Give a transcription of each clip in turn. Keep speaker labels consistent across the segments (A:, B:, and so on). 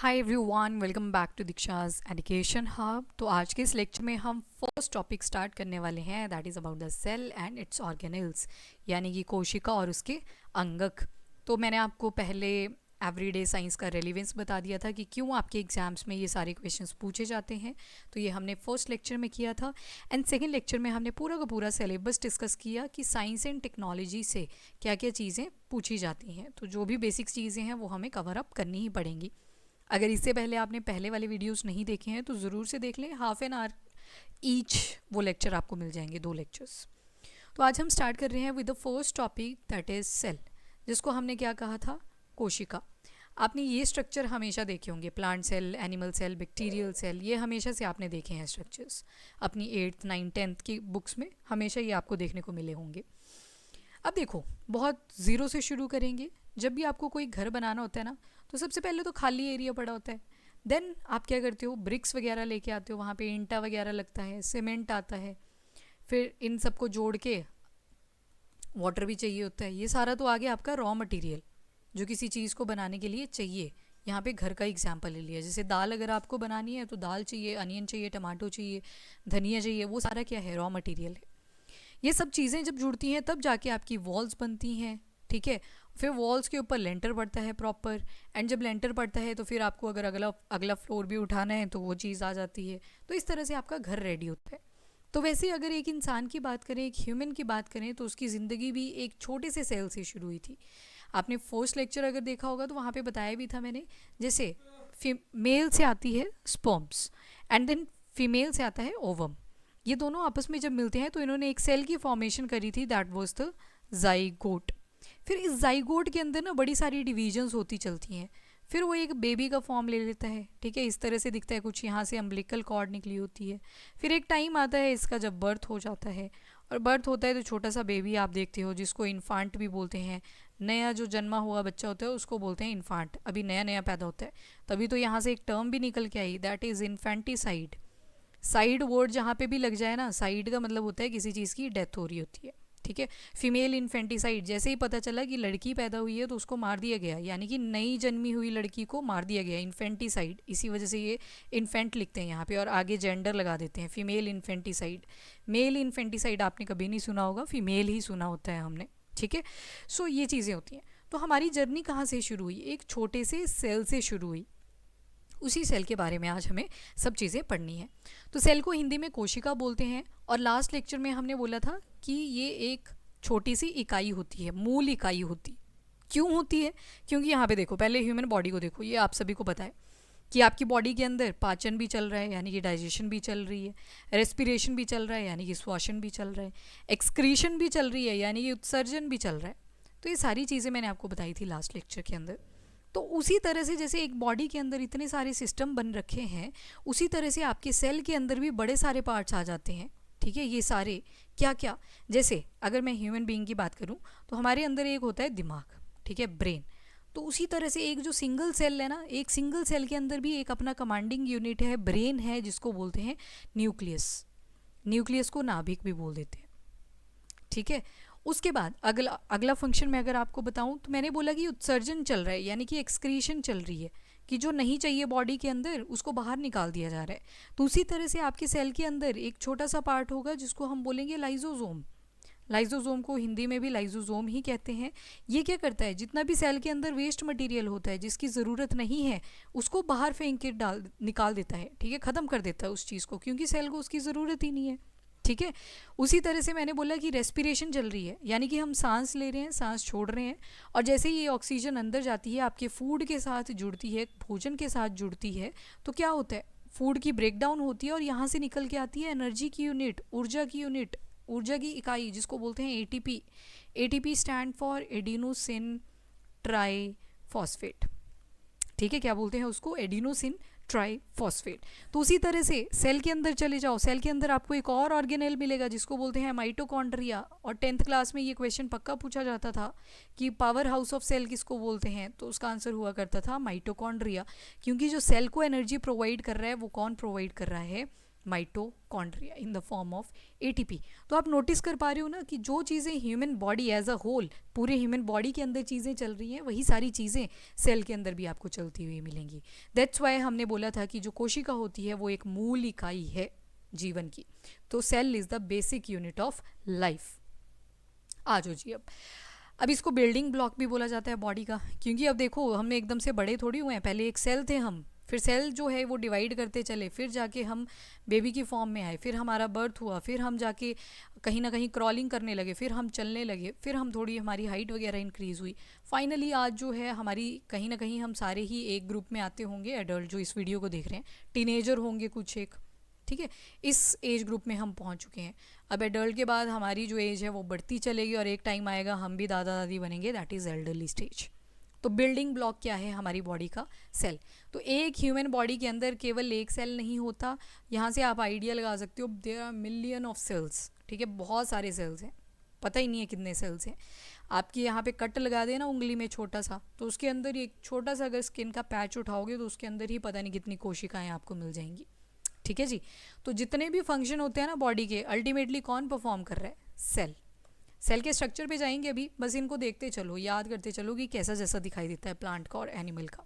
A: Hi everyone, welcome back to Diksha's education hub. तो आज के इस लेक्चर में हम फर्स्ट टॉपिक स्टार्ट करने वाले हैं, that is about the cell and its organelles, यानी कि कोशिका और उसके अंगक। तो मैंने आपको पहले एवरीडे साइंस का रेलिवेंस बता दिया था कि क्यों आपके एग्जाम्स में ये सारे क्वेश्चंस पूछे जाते हैं। तो ये हमने फर्स्ट लेक्चर में किया था। एंड सेकेंड लेक्चर में हमने पूरा का पूरा सिलेबस डिस्कस किया कि साइंस एंड टेक्नोलॉजी से क्या क्या चीज़ें पूछी जाती हैं। तो जो भी बेसिक चीज़ें हैं वो हमें कवर अप करनी ही पड़ेंगी। अगर इससे पहले आपने पहले वाले वीडियोस नहीं देखे हैं तो ज़रूर से देख लें। हाफ एन आवर ईच वो लेक्चर आपको मिल जाएंगे, 2 लेक्चर्स। तो आज हम स्टार्ट कर रहे हैं with the first topic, that is cell, जिसको हमने क्या कहा था, कोशिका। आपने ये स्ट्रक्चर हमेशा देखे होंगे, plant cell, animal cell, bacterial cell, ये हमेशा से आपने देखे हैं स्ट्रक्चर्स अपनी 8th 9th 10th की बुक्स में, हमेशा ये आपको देखने को मिले होंगे। अब देखो, बहुत ज़ीरो से शुरू करेंगे। जब भी आपको कोई घर बनाना होता है ना, तो सबसे पहले तो खाली एरिया पड़ा होता है। देन आप क्या करते हो, ब्रिक्स वगैरह लेके आते हो, वहाँ पे ईंटा वगैरह लगता है, सीमेंट आता है, फिर इन सबको जोड़ के वाटर भी चाहिए होता है। ये सारा तो आ गया आपका रॉ मटेरियल जो किसी चीज़ को बनाने के लिए चाहिए। यहाँ पे घर का एग्जाम्पल ले लिया, जैसे दाल अगर आपको बनानी है तो दाल चाहिए, अनियन चाहिए, टमाटो चाहिए, धनिया चाहिए, वो सारा क्या है, रॉ मटेरियल है। ये सब चीज़ें जब जुड़ती हैं तब जाके आपकी वॉल्स बनती हैं, ठीक है। फिर वॉल्स के ऊपर लेंटर पड़ता है प्रॉपर, एंड जब लेंटर पड़ता है तो फिर आपको अगर अगला अगला फ्लोर भी उठाना है तो वो चीज़ आ जाती है। तो इस तरह से आपका घर रेडी होता है। तो वैसे अगर एक इंसान की बात करें, एक ह्यूमन की बात करें, तो उसकी ज़िंदगी भी एक छोटे से सेल से शुरू हुई थी। आपने फर्स्ट लेक्चर अगर देखा होगा तो वहाँ पे बताया भी था मैंने, जैसे मेल से आती है स्पर्म्स एंड देन फीमेल से आता है ओवम। ये दोनों आपस में जब मिलते हैं तो इन्होंने एक सेल की फॉर्मेशन करी थी, दैट वाज द जाइगोट। फिर इस जाइगोट के अंदर ना बड़ी सारी डिवीजन्स होती चलती हैं, फिर वो एक बेबी का फॉर्म ले लेता है, ठीक है। इस तरह से दिखता है कुछ, यहाँ से अम्बिलिकल कॉर्ड निकली होती है। फिर एक टाइम आता है इसका जब बर्थ हो जाता है, और बर्थ होता है तो छोटा सा बेबी आप देखते हो, जिसको इन्फांट भी बोलते हैं। नया जो जन्मा हुआ बच्चा होता है उसको बोलते हैं इन्फांट, अभी नया नया पैदा होता है। तभी तो यहाँ से एक टर्म भी निकल के आई, that is infanticide. Side word जहाँ पे भी लग जाए ना, साइड का मतलब होता है किसी चीज़ की डेथ हो रही होती है, ठीक है। फीमेल इन्फेंटिसाइड, जैसे ही पता चला कि लड़की पैदा हुई है तो उसको मार दिया गया, यानी कि नई जन्मी हुई लड़की को मार दिया गया, इन्फेंटिसाइड। इसी वजह से ये इन्फेंट लिखते हैं यहाँ पे और आगे जेंडर लगा देते हैं, फीमेल इन्फेंटिसाइड। मेल इन्फेंटिसाइड आपने कभी नहीं सुना होगा, फीमेल ही सुना होता है हमने, ठीक है। सो ये चीज़ें होती हैं। तो हमारी जर्नी कहाँ से शुरू हुई, एक छोटे से सेल से शुरू हुई। उसी सेल के बारे में आज हमें सब चीज़ें पढ़नी है। तो सेल को हिंदी में कोशिका बोलते हैं, और लास्ट लेक्चर में हमने बोला था कि ये एक छोटी सी इकाई होती है, मूल इकाई होती। क्यों होती है, क्योंकि यहाँ पे देखो, पहले ह्यूमन बॉडी को देखो, ये आप सभी को पता है कि आपकी बॉडी के अंदर पाचन भी चल रहा है, यानी कि डाइजेशन भी चल रही है, रेस्पिरेशन भी चल रहा है, यानी कि श्वसन भी चल रहा है, एक्सक्रीशन भी चल रही है, यानी कि उत्सर्जन भी चल रहा है। तो ये सारी चीज़ें मैंने आपको बताई थी लास्ट लेक्चर के अंदर। तो उसी तरह से जैसे एक बॉडी के अंदर इतने सारे सिस्टम बन रखे हैं, उसी तरह से आपके सेल के अंदर भी बड़े सारे पार्ट्स आ जाते हैं, ठीक है। ये सारे क्या क्या, जैसे अगर मैं ह्यूमन बीइंग की बात करूं तो हमारे अंदर एक होता है दिमाग, ठीक है, ब्रेन। तो उसी तरह से एक जो सिंगल सेल है ना, एक सिंगल सेल के अंदर भी एक अपना कमांडिंग यूनिट है, ब्रेन है, जिसको बोलते हैं न्यूक्लियस। न्यूक्लियस को नाभिक भी बोल देते हैं, ठीक है। उसके बाद अगला अगला फंक्शन में अगर आपको बताऊं तो मैंने बोला कि उत्सर्जन चल रहा है, यानी कि एक्सक्रीशन चल रही है, कि जो नहीं चाहिए बॉडी के अंदर उसको बाहर निकाल दिया जा रहा है। तो उसी तरह से आपके सेल के अंदर एक छोटा सा पार्ट होगा जिसको हम बोलेंगे लाइजोसोम। लाइजोसोम को हिंदी में भी लाइजोसोम ही कहते हैं। ये क्या करता है, जितना भी सेल के अंदर वेस्ट मटेरियल होता है जिसकी ज़रूरत नहीं है, उसको बाहर फेंक के निकाल देता है, ठीक है, ख़त्म कर देता है उस चीज़ को, क्योंकि सेल को उसकी ज़रूरत ही नहीं है, ठीक है। उसी तरह से मैंने बोला कि रेस्पिरेशन चल रही है, यानी कि हम सांस ले रहे हैं, सांस छोड़ रहे हैं, और जैसे ही ये ऑक्सीजन अंदर जाती है, आपके फूड के साथ जुड़ती है, भोजन के साथ जुड़ती है, तो क्या होता है, फूड की ब्रेकडाउन होती है और यहाँ से निकल के आती है एनर्जी की यूनिट, ऊर्जा की यूनिट, ऊर्जा की इकाई, जिसको बोलते हैं ATP. ATP stand for adenosine try phosphate, ठीक है। क्या बोलते हैं उसको, एडिनोसिन ट्राइफॉस्फेट। तो उसी तरह से सेल के अंदर चले जाओ, सेल के अंदर आपको एक और ऑर्गेनेल मिलेगा जिसको बोलते हैं माइटोकॉन्ड्रिया। और 10th क्लास में ये क्वेश्चन पक्का पूछा जाता था कि पावर हाउस ऑफ सेल किसको बोलते हैं, तो उसका आंसर हुआ करता था माइटोकॉन्ड्रिया। क्योंकि जो सेल को एनर्जी प्रोवाइड कर रहा है वो कौन प्रोवाइड कर रहा है, mitochondria in the form of ATP. तो आप नोटिस कर पा रहे हो ना कि जो चीज़ें human body as a whole, पूरे ह्यूमन बॉडी के अंदर चीज़ें चल रही हैं, वही सारी चीज़ें सेल के अंदर भी आपको चलती हुई मिलेंगी। दैट्स वाई हमने बोला था कि जो कोशिका होती है वो एक मूल इकाई है जीवन की। तो cell is the basic unit of life. आ जाओ जी, अब इसको बिल्डिंग ब्लॉक भी बोला जाता है बॉडी का, क्योंकि अब देखो हमने एकदम से बड़े थोड़ी हुए हैं, पहले एक सेल थे हम, फिर सेल जो है वो डिवाइड करते चले, फिर जाके हम बेबी की फॉर्म में आए, फिर हमारा बर्थ हुआ, फिर हम जाके कहीं ना कहीं क्रॉलिंग करने लगे, फिर हम चलने लगे, फिर हम थोड़ी हमारी हाइट वगैरह इंक्रीज़ हुई। फाइनली आज जो है हमारी कहीं ना कहीं हम सारे ही एक ग्रुप में आते होंगे, एडल्ट जो इस वीडियो को देख रहे हैं, टीनेजर होंगे कुछ एक, ठीक है, इस एज ग्रुप में हम पहुंच चुके हैं। अब एडल्ट के बाद हमारी जो एज है वो बढ़ती चलेगी और एक टाइम आएगा हम भी दादा दादी बनेंगे, दैट इज़ एल्डरली स्टेज। तो बिल्डिंग ब्लॉक क्या है हमारी बॉडी का? सेल। तो एक ह्यूमन बॉडी के अंदर केवल एक सेल नहीं होता, यहाँ से आप आइडिया लगा सकते हो, there are million of cells, ठीक है, बहुत सारे सेल्स हैं, पता ही नहीं है कितने सेल्स हैं। आपकी यहाँ पे कट लगा देना उंगली में छोटा सा, तो उसके अंदर एक छोटा सा अगर स्किन का पैच उठाओगे तो उसके अंदर ही पता नहीं कितनी कोशिकाएं आपको मिल जाएंगी, ठीक है जी। तो जितने भी फंक्शन होते हैं ना बॉडी के, अल्टीमेटली कौन परफॉर्म कर रहा है? सेल। सेल के स्ट्रक्चर पे जाएंगे अभी, बस इनको देखते चलो, याद करते चलो कि कैसा जैसा दिखाई देता है प्लांट का और एनिमल का।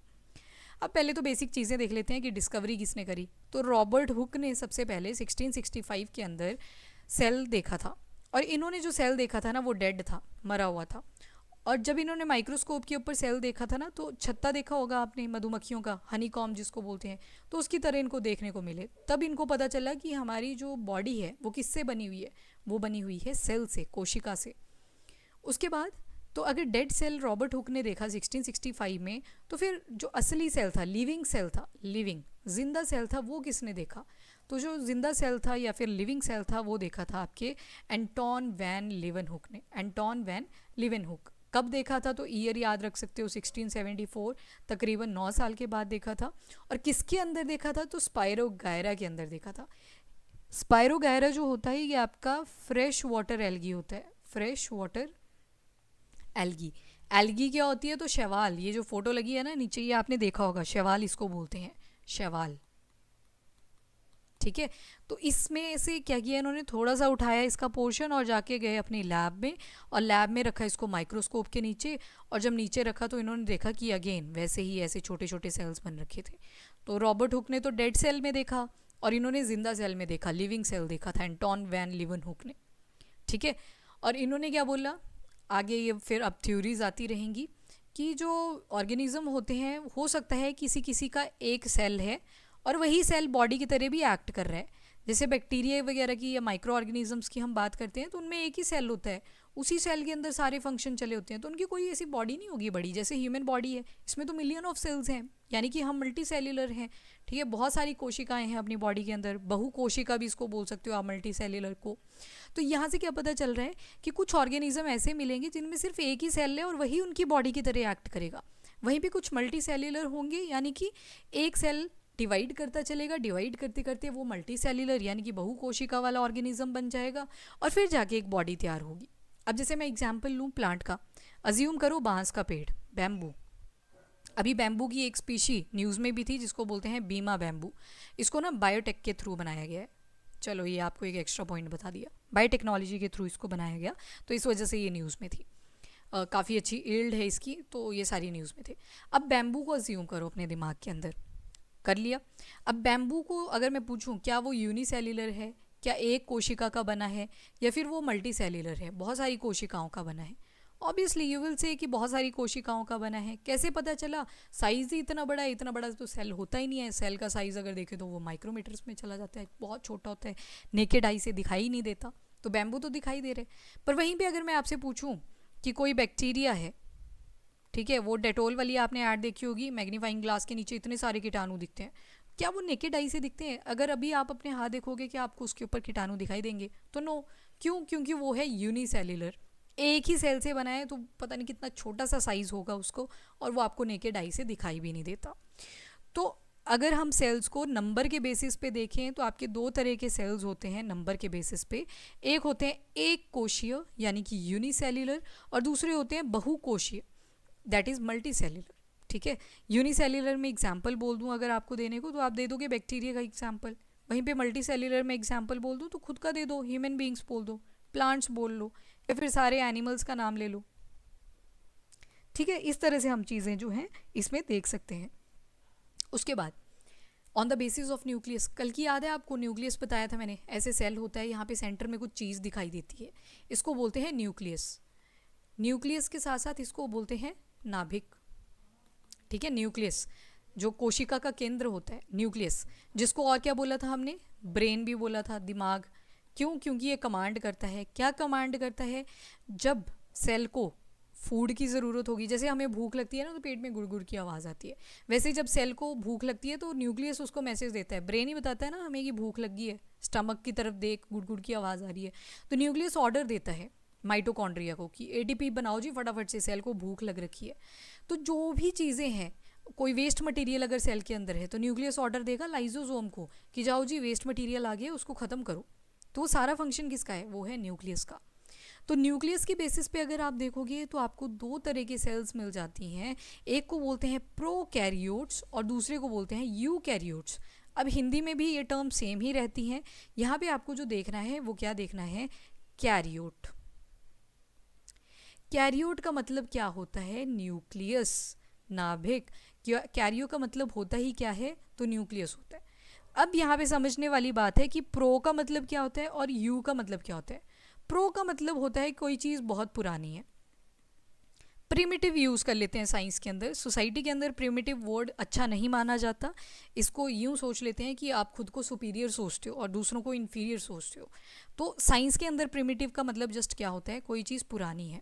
A: अब पहले तो बेसिक चीज़ें देख लेते हैं कि डिस्कवरी किसने करी। तो रॉबर्ट हुक ने सबसे पहले 1665 के अंदर सेल देखा था, और इन्होंने जो सेल देखा था ना वो डेड था, मरा हुआ था। और जब इन्होंने माइक्रोस्कोप के ऊपर सेल देखा था ना, तो छत्ता देखा होगा आपने मधुमक्खियों का, हनी कॉम जिसको बोलते हैं, तो उसकी तरह इनको देखने को मिले। तब इनको पता चला कि हमारी जो बॉडी है वो किससे बनी हुई है, वो बनी हुई है सेल से, कोशिका से। उसके बाद तो अगर डेड सेल रॉबर्ट हुक ने देखा 1665 में, तो फिर जो असली सेल था, लिविंग सेल था, लिविंग जिंदा सेल था, वो किसने देखा? तो जो जिंदा सेल था या फिर लिविंग सेल था वो देखा था आपके एंटोन वैन लीवनहुक ने। एंटोन वैन लीवनहुक कब देखा था? तो ईयर याद रख सकते हो, 1674, तकरीबन 9 साल के बाद देखा था। और किसके अंदर देखा था? तो स्पायरोगायरा के अंदर देखा था। स्पायरोगायरा जो होता है ये आपका फ्रेश वाटर एल्गी होता है, फ्रेश वाटर एल्गी। एल्गी क्या होती है? तो शैवाल, ये जो फोटो लगी है ना नीचे, ये आपने देखा होगा, शैवाल इसको बोलते हैं, शैवाल, ठीक है। तो इसमें से क्या किया इन्होंने, थोड़ा सा उठाया इसका पोर्शन और जाके गए अपनी लैब में, और लैब में रखा इसको माइक्रोस्कोप के नीचे, और जब नीचे रखा तो इन्होंने देखा कि अगेन वैसे ही ऐसे छोटे छोटे सेल्स बन रखे थे। तो रॉबर्ट हुक ने तो डेड सेल में देखा और इन्होंने जिंदा सेल में देखा, लिविंग सेल देखा था, एंटोन वैन लीवनहुक ने, ठीक है। और इन्होंने क्या बोला आगे, ये फिर अब थ्योरीज आती रहेंगी कि जो ऑर्गेनिज्म होते हैं, हो सकता है किसी किसी का एक सेल है और वही सेल बॉडी की तरह भी एक्ट कर रहा है। जैसे बैक्टीरिया वगैरह की या माइक्रो ऑर्गेनिजम्स की हम बात करते हैं तो उनमें एक ही सेल होता है, उसी सेल के अंदर सारे फंक्शन चले होते हैं, तो उनकी कोई ऐसी बॉडी नहीं होगी बड़ी जैसे ह्यूमन बॉडी है। इसमें तो मिलियन ऑफ सेल्स हैं, यानी कि हम मल्टी सेल्यूलर हैं, ठीक है, बहुत सारी कोशिकाएं हैं अपनी बॉडी के अंदर, बहु कोशिका भी इसको बोल सकते हो आप मल्टी सेल्यूलर को। तो यहाँ से क्या पता चल रहा है कि कुछ ऑर्गेनिज्म ऐसे मिलेंगे जिनमें सिर्फ एक ही सेल है और वही उनकी बॉडी की तरह एक्ट करेगा। वहीं पे कुछ मल्टी सेल्यूलर होंगे, यानी कि एक सेल डिवाइड करता चलेगा, डिवाइड करते करते वो मल्टी सेल्यूलर यानी कि बहु कोशिका वाला ऑर्गेनिज्म बन जाएगा और फिर जाके एक बॉडी तैयार होगी। अब जैसे मैं एग्जाम्पल लूँ प्लांट का, अज्यूम करो बांस का पेड़, बैम्बू। अभी बैम्बू की एक स्पीशी न्यूज़ में भी थी जिसको बोलते हैं बीमा बैम्बू। इसको ना बायोटेक के थ्रू बनाया गया है। चलो ये आपको एक एक्स्ट्रा पॉइंट बता दिया, बायोटेक्नोलॉजी के थ्रू इसको बनाया गया, तो इस वजह से ये न्यूज़ में थी। काफ़ी अच्छी ईल्ड है इसकी, तो ये सारी न्यूज़ में थे। अब बैम्बू को अज्यूम करो अपने दिमाग के अंदर, कर लिया। अब बैम्बू को अगर मैं पूछूं क्या वो यूनिसेल्यूलर है, क्या एक कोशिका का बना है, या फिर वो मल्टी सेल्यूलर है, बहुत सारी कोशिकाओं का बना है? ऑब्वियसली यू विल से कि बहुत सारी कोशिकाओं का बना है। कैसे पता चला? साइज़ ही इतना बड़ा है, इतना बड़ा तो सेल होता ही नहीं है। सेल का साइज़ अगर देखें तो वो माइक्रोमीटर्स में चला जाता है, बहुत छोटा होता है, नेकेड आई से दिखाई ही नहीं देता। तो बैम्बू तो दिखाई दे रहे, पर वहीं पर अगर मैं आपसे पूछूँ कि कोई बैक्टीरिया है, ठीक है, वो डेटोल वाली आपने ऐड देखी होगी, मैग्नीफाइंग ग्लास के नीचे इतने सारे कीटाणु दिखते हैं, क्या वो नेकेड आई से दिखते हैं? अगर अभी आप अपने हाथ देखोगे क्या आपको उसके ऊपर कीटाणु दिखाई देंगे? तो नो। क्यों? क्योंकि वो है यूनिसेल्यूलर, एक ही सेल से बना है, तो पता नहीं कितना छोटा सा साइज होगा उसको, और वो आपको नेकेड आई से दिखाई भी नहीं देता। तो अगर हम सेल्स को नंबर के बेसिस पे देखें तो आपके दो तरह के सेल्स होते हैं नंबर के बेसिस पे। एक होते हैं एक कोशीय यानी कि यूनिसेल्यूलर, और दूसरे होते हैं बहुकोशीय, दैट इज़ मल्टी सेल्यूलर, ठीक है। यूनिसेल्यूलर में एग्जाम्पल बोल दूं अगर आपको देने को, तो आप दे दोगे बैक्टीरिया का एग्जाम्पल, वहीं पे मल्टी सेल्यूलर में एग्जाम्पल बोल दो तो खुद का दे दो, ह्यूमन बींग्स बोल दो, प्लांट्स बोल लो, या फिर सारे एनिमल्स का नाम ले लो। ठीक है, इस तरह से हम चीज़ें जो हैं इसमें देख सकते हैं। उसके बाद on the basis of nucleus, कल की याद है आपको, न्यूक्लियस बताया था मैंने, ऐसे सेल होता है, यहाँ पे सेंटर में कुछ चीज़ दिखाई देती है, इसको बोलते हैं न्यूक्लियस। न्यूक्लियस के साथ साथ इसको बोलते हैं नाभिक। ठीक है, न्यूक्लियस जो कोशिका का केंद्र होता है, न्यूक्लियस, जिसको और क्या बोला था हमने, ब्रेन भी बोला था, दिमाग। क्यों? क्योंकि ये कमांड करता है। क्या कमांड करता है? जब सेल को फूड की ज़रूरत होगी, जैसे हमें भूख लगती है ना तो पेट में गुड़गुड़ की आवाज़ आती है, वैसे जब सेल को भूख लगती है तो न्यूक्लियस उसको मैसेज देता है, ब्रेन ही बताता है ना हमें कि भूख लगी है, स्टमक की तरफ देख, गुड़गुड़ की आवाज़ आ रही है, तो न्यूक्लियस ऑर्डर देता है माइटोकॉन्ड्रिया को कि एटीपी बनाओ जी फटाफट से, सेल को भूख लग रखी है। तो जो भी चीज़ें हैं, कोई वेस्ट मटेरियल अगर सेल के अंदर है तो न्यूक्लियस ऑर्डर देगा लाइजोसोम को कि जाओ जी वेस्ट मटेरियल आ गया, उसको ख़त्म करो। तो वो सारा फंक्शन किसका है? वो है न्यूक्लियस का। तो न्यूक्लियस की बेसिस पे अगर आप देखोगे तो आपको दो तरह के सेल्स मिल जाती हैं, एक को बोलते हैं प्रोकैरियोट्स और दूसरे को बोलते हैं यूकैरियोट्स। अब हिंदी में भी ये टर्म सेम ही रहती हैं। यहाँ पे आपको जो देखना है वो क्या देखना है? कैरियोट। कैरियोट का मतलब क्या होता है? न्यूक्लियस, नाभिक। कैरियो का मतलब होता ही क्या है? तो न्यूक्लियस होता है। अब यहाँ पे समझने वाली बात है कि प्रो का मतलब क्या होता है और यू का मतलब क्या होता है। प्रो का मतलब होता है कोई चीज़ बहुत पुरानी है। प्रिमिटिव यूज़ कर लेते हैं साइंस के अंदर, सोसाइटी के अंदर प्रिमिटिव वर्ड अच्छा नहीं माना जाता। इसको यूँ सोच लेते हैं कि आप खुद को सुपीरियर सोचते हो और दूसरों को इन्फीरियर सोचते हो। तो साइंस के अंदर प्रिमिटिव का मतलब जस्ट क्या होता है? कोई चीज़ पुरानी है।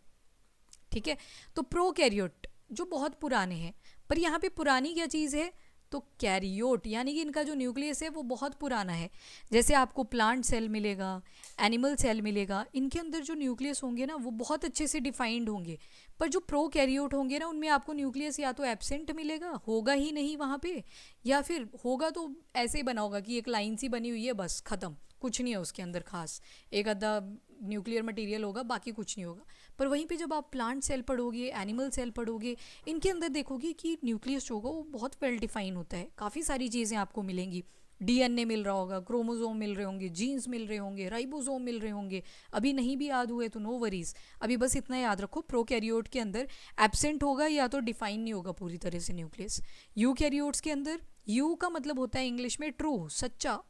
A: ठीक है, तो प्रोकैरियोट जो बहुत पुराने हैं, पर यहाँ पे पुरानी क्या चीज़ है? तो कैरियोट, यानी कि इनका जो न्यूक्लियस है वो बहुत पुराना है। जैसे आपको प्लांट सेल मिलेगा, एनिमल सेल मिलेगा, इनके अंदर जो न्यूक्लियस होंगे ना वो बहुत अच्छे से डिफाइंड होंगे, पर जो प्रोकैरियोट होंगे ना उनमें आपको न्यूक्लियस या तो एब्सेंट मिलेगा, होगा ही नहीं वहाँ पे, या फिर होगा तो ऐसे ही बना होगा कि एक लाइन सी बनी हुई है, बस ख़त्म, कुछ नहीं है उसके अंदर खास, एक आधा न्यूक्लियर मटेरियल होगा, बाकी कुछ नहीं होगा। पर वहीं पे जब आप प्लांट सेल पढ़ोगे, एनिमल सेल पढ़ोगे, इनके अंदर देखोगे कि न्यूक्लियस जो होगा वो बहुत वेल डिफाइन होता है, काफ़ी सारी चीज़ें आपको मिलेंगी। डीएनए मिल रहा होगा, क्रोमोसोम मिल रहे होंगे, जीन्स मिल रहे होंगे, राइबोसोम मिल रहे होंगे। अभी नहीं भी याद हुए तो नो वरीज, अभी बस इतना याद रखो, प्रोकैरियोट के अंदर एब्सेंट होगा या तो डिफाइन नहीं होगा पूरी तरह से न्यूक्लियस। यूकैरियोट्स के अंदर यू का मतलब होता है इंग्लिश में ट्रू, सच्चा,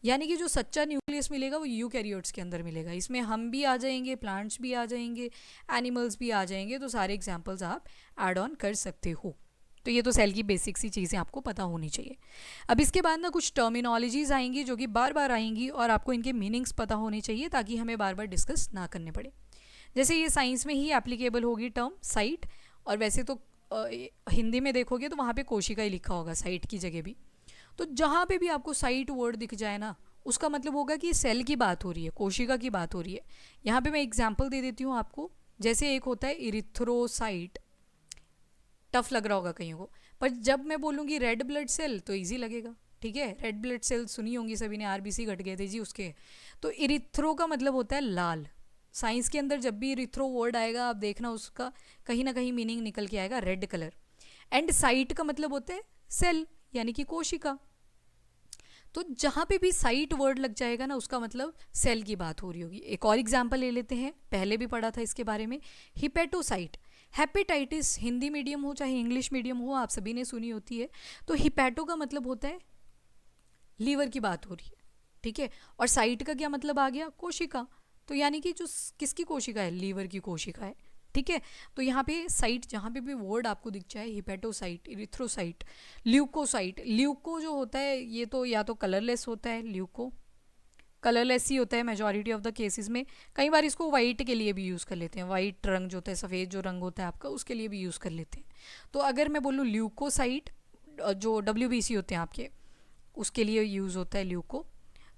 A: यानी कि जो सच्चा न्यूक्लियस मिलेगा वो यूकैरियोट्स के अंदर मिलेगा। इसमें हम भी आ जाएंगे, प्लांट्स भी आ जाएंगे, एनिमल्स भी आ जाएंगे, तो सारे एग्जांपल्स आप ऐड ऑन कर सकते हो। तो ये तो सेल की बेसिक सी चीज़ें आपको पता होनी चाहिए। अब इसके बाद ना कुछ टर्मिनोलॉजीज आएंगी जो कि बार बार आएंगी और आपको इनके मीनिंग्स पता होने चाहिए ताकि हमें बार बार डिस्कस ना करने पड़े। जैसे ये साइंस में ही एप्लीकेबल होगी टर्म साइट, और वैसे तो हिंदी में देखोगे तो वहाँ पे कोशिका ही लिखा होगा साइट की जगह भी। तो जहाँ पे भी आपको साइट वर्ड दिख जाए ना, उसका मतलब होगा कि सेल की बात हो रही है, कोशिका की बात हो रही है। यहाँ पे मैं एग्जांपल दे देती हूँ आपको। जैसे एक होता है इरिथ्रोसाइट, टफ लग रहा होगा कईयों को, पर जब मैं बोलूँगी रेड ब्लड सेल तो ईजी लगेगा। ठीक है, रेड ब्लड सेल सुनी होंगी सभी ने, आरबीसी घट गए थे जी उसके। तो इरिथ्रो का मतलब होता है लाल। साइंस के अंदर जब भी इरिथ्रो वर्ड आएगा आप देखना उसका कहीं ना कहीं मीनिंग निकल के आएगा रेड कलर। एंड साइट का मतलब होता है सेल, यानी कि कोशिका। तो जहाँ पे भी साइट वर्ड लग जाएगा ना उसका मतलब सेल की बात हो रही होगी। एक और एग्जांपल ले लेते हैं, पहले भी पढ़ा था इसके बारे में, हिपेटोसाइट। हेपेटाइटिस हिंदी मीडियम हो चाहे इंग्लिश मीडियम हो, आप सभी ने सुनी होती है। तो हिपैटो का मतलब होता है लीवर की बात हो रही है। ठीक है, और साइट का क्या मतलब आ गया? कोशिका। तो यानी कि जो किसकी कोशिका है? लीवर की कोशिका है। ठीक है, तो यहाँ पे साइट जहाँ पे भी वर्ड आपको दिख जाए, हिपेटोसाइट, इरिथ्रोसाइट, ल्यूकोसाइट। ल्यूको जो होता है ये तो या तो कलरलेस होता है, ल्यूको कलरलेस ही होता है मेजॉरिटी ऑफ द केसेस में। कई बार इसको वाइट के लिए भी यूज़ कर लेते हैं, वाइट रंग जो होता है, सफ़ेद जो रंग होता है आपका, उसके लिए भी यूज़ कर लेते हैं। तो अगर मैं बोलूँ ल्यूकोसाइट, जो WBC होते हैं आपके, उसके लिए यूज़ होता है ल्यूको।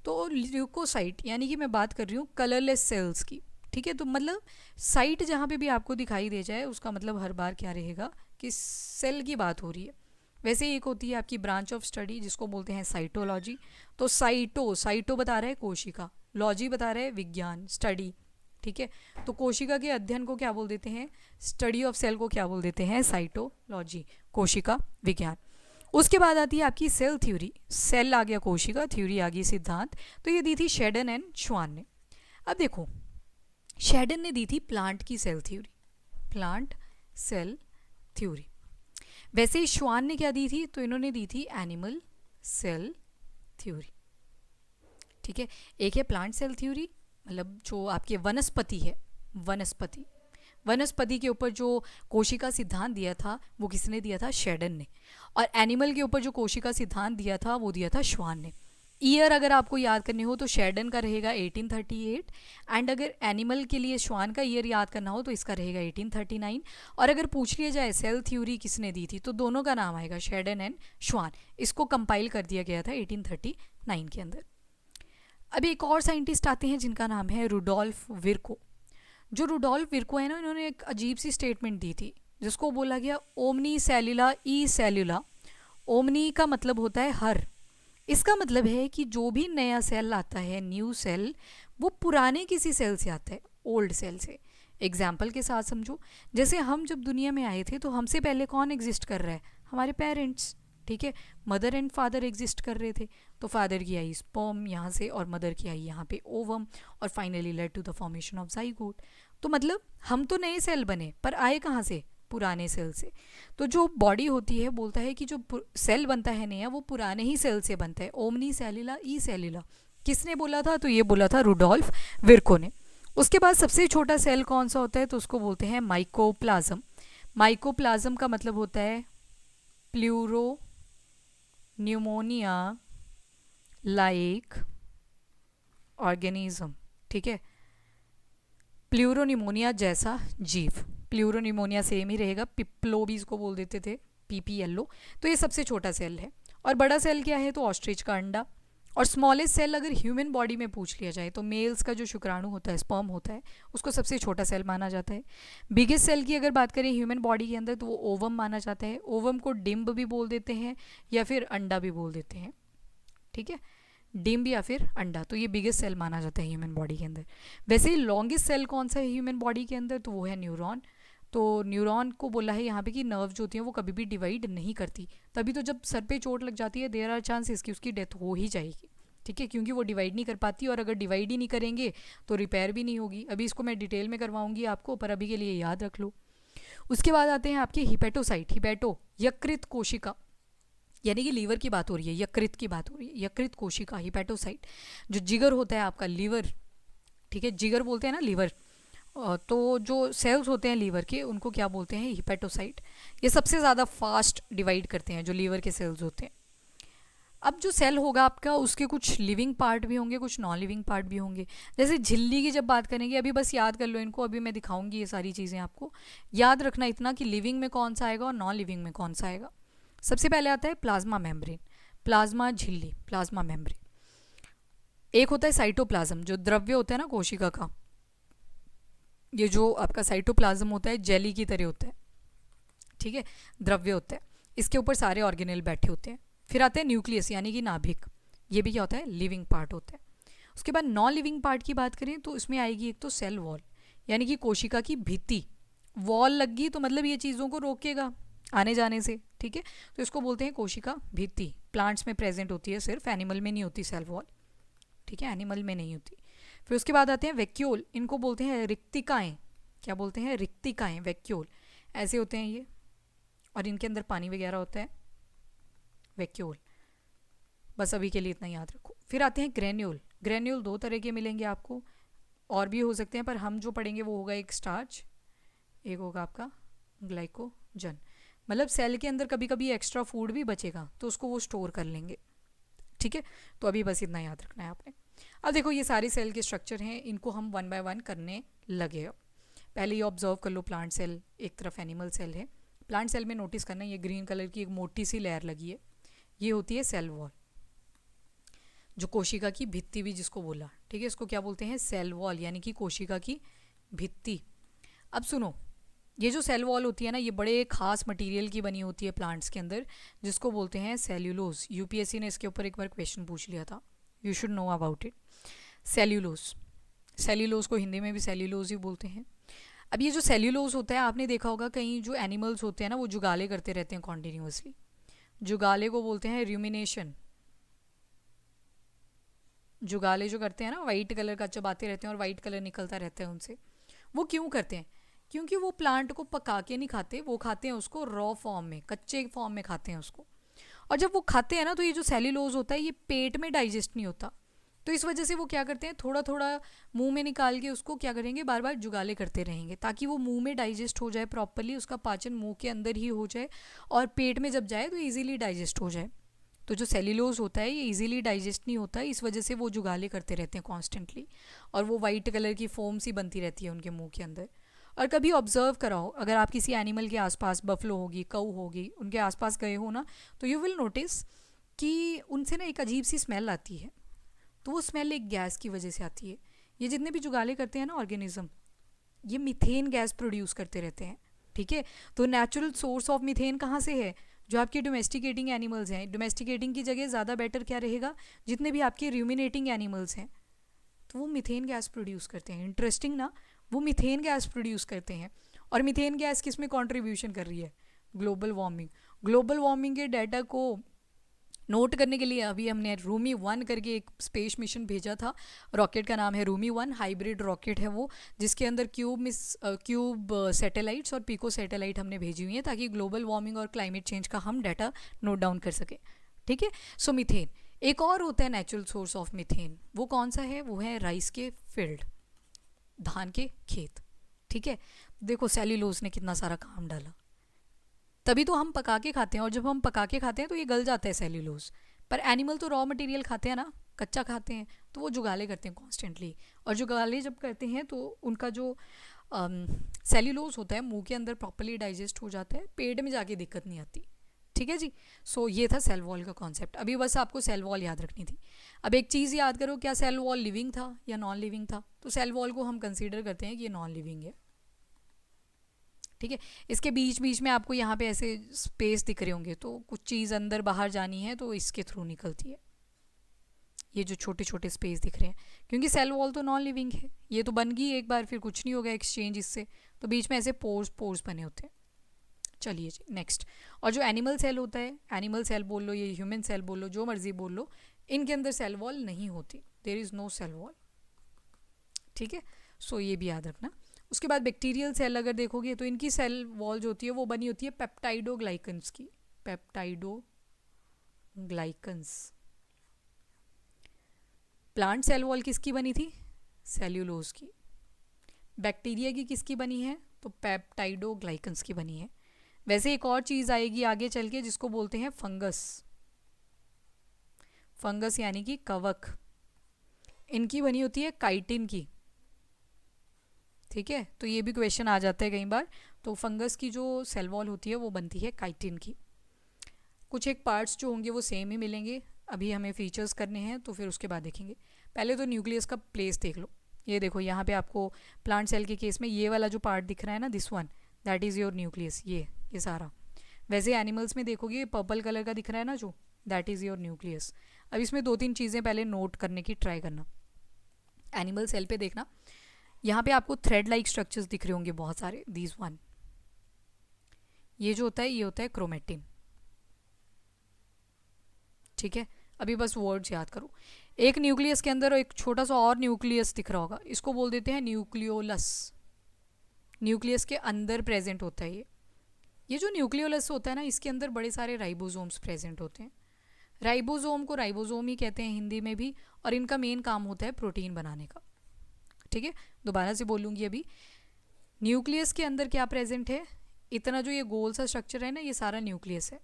A: तो ल्यूकोसाइट यानी कि मैं बात कर रही हूँ कलरलेस सेल्स की। ठीक है, तो मतलब साइट जहाँ पे भी आपको दिखाई दे जाए उसका मतलब हर बार क्या रहेगा कि सेल की बात हो रही है। वैसे एक होती है आपकी ब्रांच ऑफ स्टडी जिसको बोलते हैं साइटोलॉजी। तो साइटो बता रहा है कोशिका, लॉजी बता रहा है विज्ञान, स्टडी। ठीक है, तो कोशिका के अध्ययन को क्या बोल देते हैं? स्टडी ऑफ सेल को क्या बोल देते हैं? साइटोलॉजी, कोशिका विज्ञान। उसके बाद आती है आपकी सेल थ्योरी, सेल आ गया कोशिका, थ्योरी आ गई सिद्धांत, तो ये दी थी शेडन एंड श्वान ने। अब देखो शेडन ने दी थी प्लांट की cell theory, plant cell theory. वैसे ही श्वान ने क्या दी थी, तो इन्होंने दी थी एनिमल सेल थ्योरी। ठीक है, एक है प्लांट सेल थ्योरी, मतलब जो आपके वनस्पति है, वनस्पति, वनस्पति के ऊपर जो कोशिका सिद्धांत दिया था वो किसने दिया था, शेडन ने। और एनिमल के ऊपर जो कोशिका सिद्धांत दिया था वो दिया था श्वान ने। ईयर अगर आपको याद करने हो तो शेडन का रहेगा 1838, एंड अगर एनिमल के लिए श्वान का ईयर याद करना हो तो इसका रहेगा 1839। और अगर पूछ लिया जाए सेल थ्योरी किसने दी थी, तो दोनों का नाम आएगा, शेडन एंड श्वान। इसको कंपाइल कर दिया गया था 1839 के अंदर। अभी एक और साइंटिस्ट आते हैं जिनका नाम है रुडोल्फ विर्को। जो रुडोल्फ विर्को है ना, इन्होंने एक अजीब सी स्टेटमेंट दी थी जिसको बोला गया ओमनी सेल्यूला ई सेल्यूला। ओमनी का मतलब होता है हर, इसका मतलब है कि जो भी नया सेल आता है, न्यू सेल, वो पुराने किसी सेल से आता है, ओल्ड सेल से। एग्जाम्पल के साथ समझो, जैसे हम जब दुनिया में आए थे तो हमसे पहले कौन एग्जिस्ट कर रहा है, हमारे पेरेंट्स। ठीक है, मदर एंड फादर एग्जिस्ट कर रहे थे, तो फादर की आई स्पर्म यहाँ से और मदर की आई यहाँ पे ओवम, और finally led to the formation of zygote. तो मतलब हम तो नए सेल बने पर आए कहाँ से, पुराने सेल से। तो जो बॉडी होती है बोलता है कि जो सेल बनता है नया वो पुराने ही सेल से बनता है, ओमनी सेल्यूला ई सेल्यूला। किसने बोला था, तो ये बोला था रुडोल्फ विर्को ने। उसके बाद सबसे छोटा सेल कौन सा होता है, तो उसको बोलते हैं माइकोप्लाज्म। माइकोप्लाज्म का मतलब होता है प्लूरो न्यूमोनिया लाइक ऑर्गेनिज्म। ठीक है, प्लूरोनिमोनिया जैसा जीव, प्लूरोनिमोनिया सेम ही रहेगा, पिप्लो भी इसको बोल देते थे, पीपीएलओ। तो ये सबसे छोटा सेल है। और बड़ा सेल क्या है, तो ऑस्ट्रिच का अंडा। और स्मॉलेस्ट सेल अगर ह्यूमन बॉडी में पूछ लिया जाए तो मेल्स का जो शुक्राणु होता है, स्पर्म होता है, उसको सबसे छोटा सेल माना जाता है। बिगेस्ट सेल की अगर बात करें ह्यूमन बॉडी के अंदर तो वो ओवम माना जाता है। ओवम को डिम्ब भी बोल देते हैं या फिर अंडा भी बोल देते हैं। ठीक है, डिम्ब या फिर अंडा, तो ये बिगेस्ट सेल माना जाता है ह्यूमन बॉडी के अंदर। वैसे ही लॉन्गेस्ट सेल कौन सा है ह्यूमन बॉडी के अंदर, तो वो है न्यूरॉन। तो न्यूरॉन को बोला है यहाँ पे कि नर्व जो होती हैं वो कभी भी डिवाइड नहीं करती, तभी तो जब सर पे चोट लग जाती है देयर आर चांसेस कि उसकी डेथ हो ही जाएगी। ठीक है, क्योंकि वो डिवाइड नहीं कर पाती, और अगर डिवाइड ही नहीं करेंगे तो रिपेयर भी नहीं होगी। अभी इसको मैं डिटेल में करवाऊंगी आपको, पर अभी के लिए याद रख लो। उसके बाद आते हैं आपके हिपेटोसाइट, हिपेटो यकृत कोशिका, यानी कि लीवर की बात हो रही है, यकृत की बात हो रही है, यकृत कोशिका हिपेटोसाइट। जो जिगर होता है आपका लीवर, ठीक है, जिगर बोलते हैं ना लीवर, तो जो सेल्स होते हैं लीवर के उनको क्या बोलते हैं, हिपेटोसाइट। ये सबसे ज़्यादा फास्ट डिवाइड करते हैं जो लीवर के सेल्स होते हैं। अब जो सेल होगा आपका उसके कुछ लिविंग पार्ट भी होंगे, कुछ नॉन लिविंग पार्ट भी होंगे। जैसे झिल्ली की जब बात करेंगे, अभी बस याद कर लो इनको, अभी मैं दिखाऊंगी ये सारी चीज़ें आपको। याद रखना इतना कि लिविंग में कौन सा आएगा और नॉन लिविंग में कौन सा आएगा। सबसे पहले आता है प्लाज्मा मेम्ब्रेन, प्लाज्मा झिल्ली, प्लाज्मा मेम्ब्रेन। एक होता है साइटोप्लाज्म, जो द्रव्य होता है ना कोशिका का, ये जो आपका साइटोप्लाज्म होता है जेली की तरह होता है। ठीक है, द्रव्य होता है, इसके ऊपर सारे ऑर्गेनेल बैठे होते हैं। फिर आते हैं न्यूक्लियस यानी कि नाभिक, ये भी क्या होता है, लिविंग पार्ट होता है। उसके बाद नॉन लिविंग पार्ट की बात करें तो इसमें आएगी एक तो सेल वॉल, यानी कि कोशिका की भित्ति। वॉल लग गई तो मतलब ये चीज़ों को रोकेगा आने जाने से। ठीक है, तो इसको बोलते हैं कोशिका भित्ति। प्लांट्स में प्रेजेंट होती है, सिर्फ एनिमल में नहीं होती सेल वॉल। ठीक है, एनिमल में नहीं होती। फिर उसके बाद आते हैं वैक्यूल, इनको बोलते हैं रिक्तिकाएँ। क्या बोलते हैं, रिक्तिकाएँ, वैक्यूल। ऐसे होते हैं ये, और इनके अंदर पानी वगैरह होता है, वैक्यूल। बस अभी के लिए इतना याद रखो। फिर आते हैं ग्रेन्यूल। ग्रेन्यूल दो तरह के मिलेंगे आपको, और भी हो सकते हैं, पर हम जो पढ़ेंगे वो होगा एक स्टार्च, एक होगा आपका ग्लाइकोजन। मतलब सेल के अंदर कभी कभी एक्स्ट्रा फूड भी बचेगा तो उसको वो स्टोर कर लेंगे। ठीक है, तो अभी बस इतना याद रखना है आपने। अब देखो ये सारे सेल के स्ट्रक्चर हैं, इनको हम वन बाय वन करने लगे। अब पहले ये ऑब्जर्व कर लो, प्लांट सेल एक तरफ एनिमल सेल है। प्लांट सेल में नोटिस करना ये ग्रीन कलर की एक मोटी सी लेयर लगी है, ये होती है सेल वॉल, जो कोशिका की भित्ति भी जिसको बोला। ठीक है, इसको क्या बोलते हैं, सेल वॉल, यानी कि कोशिका की भित्ति। अब सुनो, ये जो सेल वॉल होती है ना, ये बड़े खास मटेरियल की बनी होती है प्लांट्स के अंदर, जिसको बोलते हैं सेल्यूलोज। यूपीएससी ने इसके ऊपर एक बार क्वेश्चन पूछ लिया था, you should know about it. Cellulose, cellulose को हिंदी में भी सेल्यूलोज ही बोलते हैं। अब ये जो सेल्यूलोज होता है, आपने देखा होगा कहीं जो एनिमल्स होते हैं ना वो जुगाले करते रहते हैं कॉन्टिन्यूसली। जुगाले को बोलते हैं रूमिनेशन। जुगाले जो करते हैं ना, वाइट कलर का चबाते रहते हैं और वाइट कलर निकलता रहता है उनसे, वो क्यों करते हैं? क्योंकि वो प्लांट को पका के नहीं खाते, वो खाते हैं उसको रॉ फॉर्म में, कच्चे फॉर्म में खाते हैं उसको। और जब वो खाते हैं ना, तो ये जो सेल्यूलोज होता है ये पेट में डाइजेस्ट नहीं होता, तो इस वजह से वो क्या करते हैं, थोड़ा थोड़ा मुंह में निकाल के उसको क्या करेंगे, बार बार जुगाले करते रहेंगे, ताकि वो मुंह में डाइजेस्ट हो जाए प्रॉपरली, उसका पाचन मुंह के अंदर ही हो जाए और पेट में जब जाए तो ईजिली डाइजेस्ट हो जाए। तो जो सेल्यूलोज होता है ये इजीली डाइजेस्ट नहीं होता है, इस वजह से वो जुगाले करते रहते हैं कॉन्स्टेंटली, और वो वाइट कलर की फोम सी बनती रहती है उनके मुंह के अंदर। और कभी ऑब्जर्व कराओ, अगर आप किसी एनिमल के आसपास, बफलो होगी, कऊ होगी, उनके आसपास गए हो ना, तो यू विल नोटिस कि उनसे ना एक अजीब सी स्मेल आती है। तो वो स्मेल एक गैस की वजह से आती है। ये जितने भी जुगाले करते हैं ना ऑर्गेनिज्म, ये मीथेन गैस प्रोड्यूस करते रहते हैं। ठीक है, तो नेचुरल सोर्स ऑफ मीथेन कहाँ से है? जो आपके डोमेस्टिकेटिंग एनिमल्स हैं, डोमेस्टिकेटिंग की जगह ज़्यादा बेटर क्या रहेगा, जितने भी आपके रूमिनेटिंग एनिमल्स हैं, तो वो मीथेन गैस प्रोड्यूस करते हैं। इंटरेस्टिंग ना, वो मीथेन गैस प्रोड्यूस करते हैं। और मीथेन गैस किस में कंट्रीब्यूशन कर रही है? Global warming. ग्लोबल वार्मिंग के डाटा को नोट करने के लिए अभी हमने रूमी 1 करके एक स्पेस मिशन भेजा था। रॉकेट का नाम है रूमी 1, हाइब्रिड रॉकेट है वो, जिसके अंदर क्यूब सैटेलाइट्स और पिको सैटेलाइट हमने भेजी हुई हैं, ताकि ग्लोबल वार्मिंग और क्लाइमेट चेंज का हम डाटा नोट डाउन कर सकें। ठीक है, सो मीथेन एक और होता है नेचुरल सोर्स ऑफ मीथेन। वो कौन सा है? वो है राइस के फील्ड, धान के खेत। ठीक है, देखो सेल्यूलोज ने कितना सारा काम डाला, तभी तो हम पका के खाते हैं, और जब हम पका के खाते हैं तो ये गल जाता है सेल्यूलोज। पर एनिमल तो रॉ मटेरियल खाते हैं ना, कच्चा खाते हैं, तो वो जुगाले करते हैं कॉन्स्टेंटली। और जुगाले जब करते हैं तो उनका जो सेल्यूलोज होता है मुंह के अंदर प्रॉपरली डाइजेस्ट हो जाता है, पेट में जाके दिक्कत नहीं आती। ठीक है जी, सो ये था सेल वॉल का कॉन्सेप्ट। अभी बस आपको सेल वॉल याद रखनी थी। अब एक चीज़ याद करो, क्या सेल वॉल लिविंग था या नॉन लिविंग था? तो सेल वॉल को हम कंसीडर करते हैं कि ये नॉन लिविंग है। ठीक है, इसके बीच बीच में आपको यहाँ पे ऐसे स्पेस दिख रहे होंगे, तो कुछ चीज़ अंदर बाहर जानी है तो इसके थ्रू निकलती है, ये जो छोटे छोटे स्पेस दिख रहे हैं, क्योंकि सेल वॉल तो नॉन लिविंग है, ये तो बन गई एक बार, फिर कुछ नहीं होगा एक्सचेंज इससे, तो बीच में ऐसे पोर्स पोर्स बने होते हैं। चलिए जी नेक्स्ट। और जो एनिमल सेल होता है, एनिमल सेल बोल लो, ये ह्यूमन सेल बोल लो, जो मर्जी बोल लो, इनके अंदर सेल वॉल नहीं होती, there is no cell wall. ठीक है, सो ये भी याद रखना। उसके बाद बैक्टीरियल सेल अगर देखोगे तो इनकी सेल वॉल जो होती है वो बनी होती है पेप्टाइडोग्लाइकन्स की, पेप्टाइडोग्लाइकन्स। प्लांट सेल वॉल किसकी बनी थी? सेल्यूलोज की। बैक्टीरिया की किसकी बनी है? तो पेप्टाइडोग्लाइकन्स की बनी है। वैसे एक और चीज़ आएगी आगे चल के जिसको बोलते हैं फंगस। फंगस यानी कि कवक, इनकी बनी होती है काइटिन की। ठीक है, तो ये भी क्वेश्चन आ जाता है कई बार। तो फंगस की जो सेल वॉल होती है वो बनती है काइटिन की। कुछ एक पार्ट्स जो होंगे वो सेम ही मिलेंगे, अभी हमें फीचर्स करने हैं तो फिर उसके बाद देखेंगे। पहले तो न्यूक्लियस का प्लेस देख लो। ये देखो यहाँ पे आपको प्लांट सेल के केस में ये वाला जो पार्ट दिख रहा है ना, this one, that is your nucleus, ये सारा। वैसे एनिमल्स में देखोगे पर्पल कलर का दिख रहा है ना जो, दैट इज़ योर न्यूक्लियस। अब इसमें 2-3 चीज़ें पहले नोट करने की ट्राई करना। एनिमल सेल पे देखना, यहाँ पे आपको थ्रेड लाइक स्ट्रक्चर्स दिख रहे होंगे बहुत सारे, दीज वन। ये जो होता है ये होता है क्रोमेटिन। ठीक है, अभी बस वर्ड्स याद करो। एक न्यूक्लियस के अंदर एक छोटा सा और न्यूक्लियस दिख रहा होगा, इसको बोल देते हैं न्यूक्लियोलस। न्यूक्लियस के अंदर प्रेजेंट होता है ये जो न्यूक्लियोलस होता है ना, इसके अंदर बड़े सारे राइबोसोम्स प्रेजेंट होते हैं। राइबोसोम को राइबोसोम ही कहते हैं हिंदी में भी, और इनका मेन काम होता है प्रोटीन बनाने का। ठीक है, दोबारा से बोलूँगी अभी। न्यूक्लियस के अंदर क्या प्रेजेंट है? इतना जो ये गोल सा स्ट्रक्चर है ना, ये सारा न्यूक्लियस है।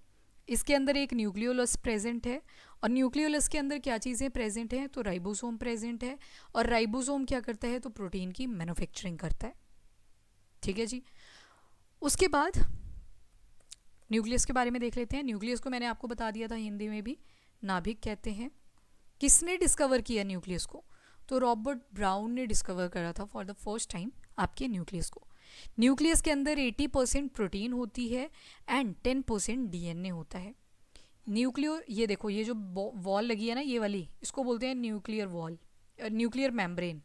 A: इसके अंदर एक न्यूक्लियोलस प्रेजेंट है, और न्यूक्लियोलस के अंदर क्या चीज़ें प्रेजेंट हैं? तो राइबोसोम प्रेजेंट है, और राइबोसोम क्या करता है? तो प्रोटीन की मैन्युफैक्चरिंग करता है। ठीक है जी, उसके बाद न्यूक्लियस के बारे में देख लेते हैं। न्यूक्लियस को मैंने आपको बता दिया था, हिंदी में भी नाभिक कहते हैं। किसने डिस्कवर किया न्यूक्लियस को? तो रॉबर्ट ब्राउन ने डिस्कवर करा था फॉर द फर्स्ट टाइम आपके न्यूक्लियस को। न्यूक्लियस के अंदर 80% प्रोटीन होती है एंड 10% डीएनए होता है। ये देखो, ये जो वॉल लगी है ना, ये वाली, इसको बोलते हैं न्यूक्लियर वॉल, न्यूक्लियर मेम्ब्रेन।